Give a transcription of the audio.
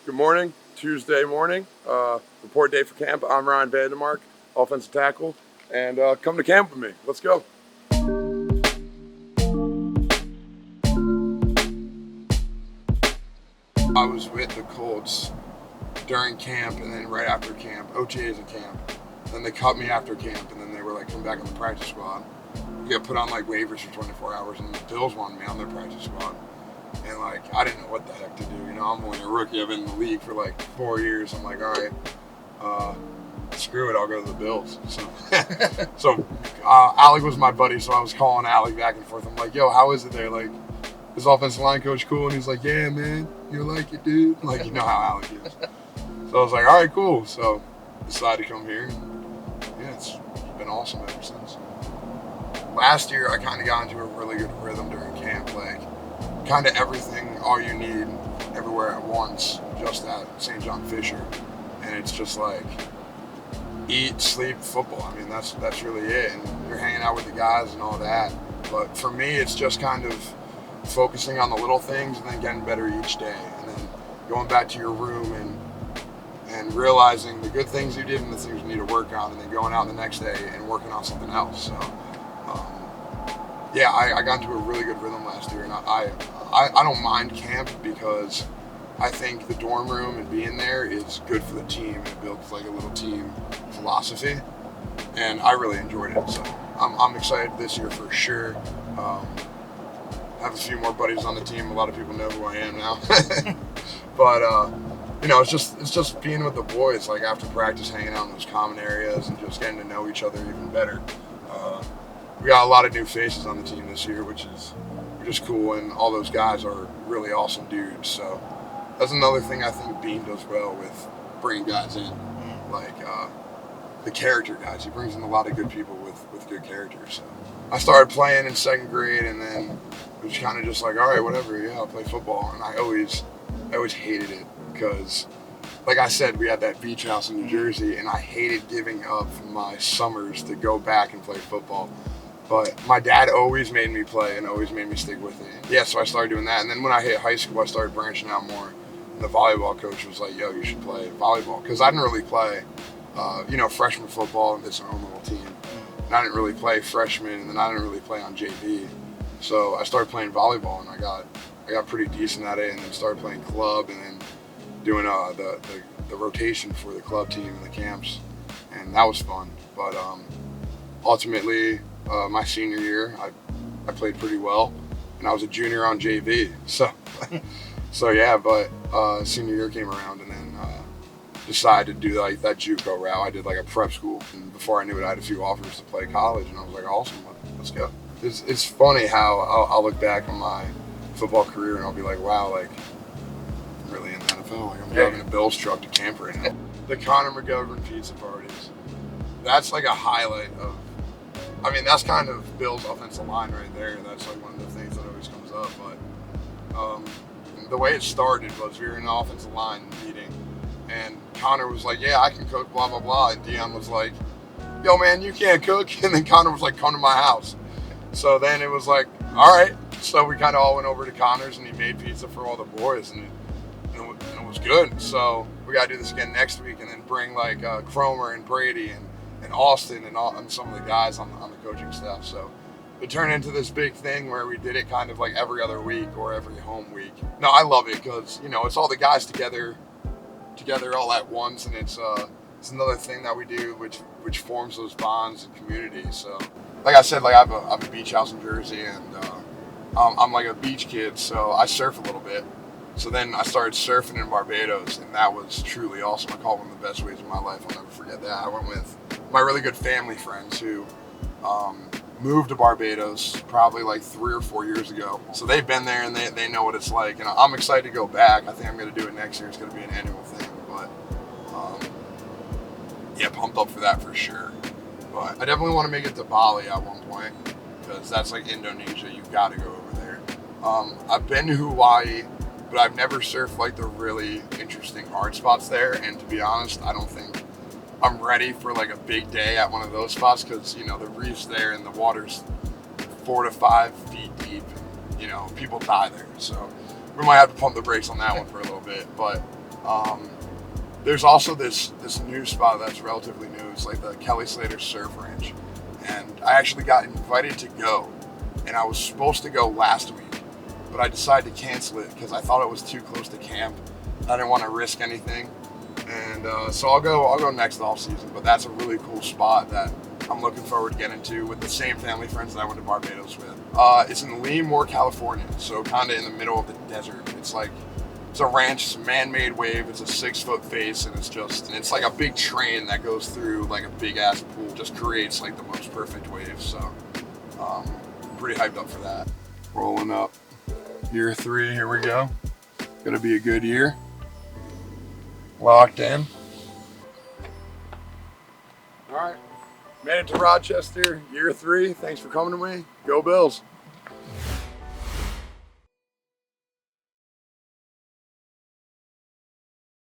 Good morning, Tuesday morning. Report day for camp. I'm Ryan Demark, offensive tackle, and come to camp with me. Let's go. I was with the Colts during camp and then right after camp, OTAs at camp. Then they cut me after camp and then they were like, come back on the practice squad. You got put on like waivers for 24 hours and the Bills wanted me on their practice squad. And like, I didn't know what the heck to do. You know, I'm only a rookie. I've been in the league for like 4 years. I'm like, all right, screw it. I'll go to the Bills. So Alec was my buddy. So I was calling Alec back and forth. I'm like, yo, how is it there? Like, is offensive line coach cool? And he's like, yeah, man, you like it, dude. Like, you know how Alec is. So I was like, all right, cool. So decided to come here. Yeah, it's been awesome ever since. Last year, I kind of got into a really good rhythm during camp. Like, kind of everything, all you need, everywhere at once, just at St. John Fisher. And it's just like, eat, sleep, football. I mean, that's really it. And you're hanging out with the guys and all that. But for me, it's just kind of focusing on the little things and then getting better each day. And then going back to your room and realizing the good things you did and the things you need to work on, and then going out the next day and working on something else. So, yeah, I got into a really good rhythm last year, and I don't mind camp because I think the dorm room and being there is good for the team, and it builds like a little team philosophy, and I really enjoyed it. So I'm excited this year for sure. I have a few more buddies on the team. A lot of people know who I am now, but you know, it's just being with the boys, like after practice, hanging out in those common areas and just getting to know each other even better. We got a lot of new faces on the team this year, which is cool, and all those guys are really awesome dudes. So that's another thing I think Bean does well with bringing guys in, like the character guys. He brings in a lot of good people with good characters. So I started playing in second grade, and then it was kind of just like, all right, whatever, yeah, I'll play football. And I always hated it because, like I said, we had that beach house in New Jersey, and I hated giving up my summers to go back and play football. But my dad always made me play and always made me stick with it. Yeah, so I started doing that. And then when I hit high school, I started branching out more. And the volleyball coach was like, yo, you should play volleyball. Because I didn't really play, freshman football and did our own little team. And I didn't really play freshman, and then I didn't really play on JV. So I started playing volleyball, and I got pretty decent at it, and then started playing club, and then doing the rotation for the club team and the camps. And that was fun. But ultimately, my senior year, I played pretty well, and I was a junior on JV. So yeah, but senior year came around, and then decided to do like that JUCO route. I did like a prep school, and before I knew it, I had a few offers to play college, and I was like, awesome, let's go. It's funny how I'll look back on my football career, and I'll be like, wow, like I'm really in the NFL. Like I'm driving a Bills truck to camp right now. The Connor McGovern pizza parties. That's like a highlight of. I mean, that's kind of Bill's offensive line right there. That's like one of the things that always comes up. But the way it started was we were in an offensive line meeting, and Connor was like, yeah, I can cook, blah, blah, blah. And Dion was like, yo, man, you can't cook. And then Connor was like, come to my house. So then it was like, all right. So we kind of all went over to Connor's, and he made pizza for all the boys, and it was good. So we got to do this again next week, and then bring like Cromer and Brady and Austin and some of the guys on the coaching staff. So it turned into this big thing where we did it kind of like every other week or every home week. No, I love it because, you know, it's all the guys together all at once, and it's another thing that we do which forms those bonds and communities. So like I said, like I have a beach house in Jersey, and I'm like a beach kid, so I surf a little bit. So then I started surfing in Barbados, and that was truly awesome. I call it one of the best ways of my life. I'll never forget that. I went with my really good family friends who moved to Barbados probably like 3 or 4 years ago. So they've been there, and they know what it's like. And I'm excited to go back. I think I'm going to do it next year. It's going to be an annual thing. But yeah, pumped up for that for sure. But I definitely want to make it to Bali at one point, because that's like Indonesia. You've got to go over there. I've been to Hawaii, but I've never surfed like the really interesting hard spots there. And to be honest, I don't think I'm ready for like a big day at one of those spots, because, you know, the reef's there and the water's 4 to 5 feet deep, and, you know, people die there. So we might have to pump the brakes on that one for a little bit. But There's also this new spot that's relatively new. It's like the Kelly Slater Surf Ranch, and I actually got invited to go, and I was supposed to go last week, but I decided to cancel it because I thought it was too close to camp. I didn't want to risk anything, and so I'll go next off season. But that's a really cool spot that I'm looking forward to getting to with the same family friends that I went to Barbados with. It's in Lemoore, California, so kind of in the middle of the desert. It's a ranch, it's a man-made wave, it's a 6-foot face, and it's like a big train that goes through like a big ass pool, just creates like the most perfect wave. So I'm pretty hyped up for that. Rolling up. Year 3, here we go. Gonna be a good year. Locked in. All right, made it to Rochester, year 3. Thanks for coming to me. Go Bills.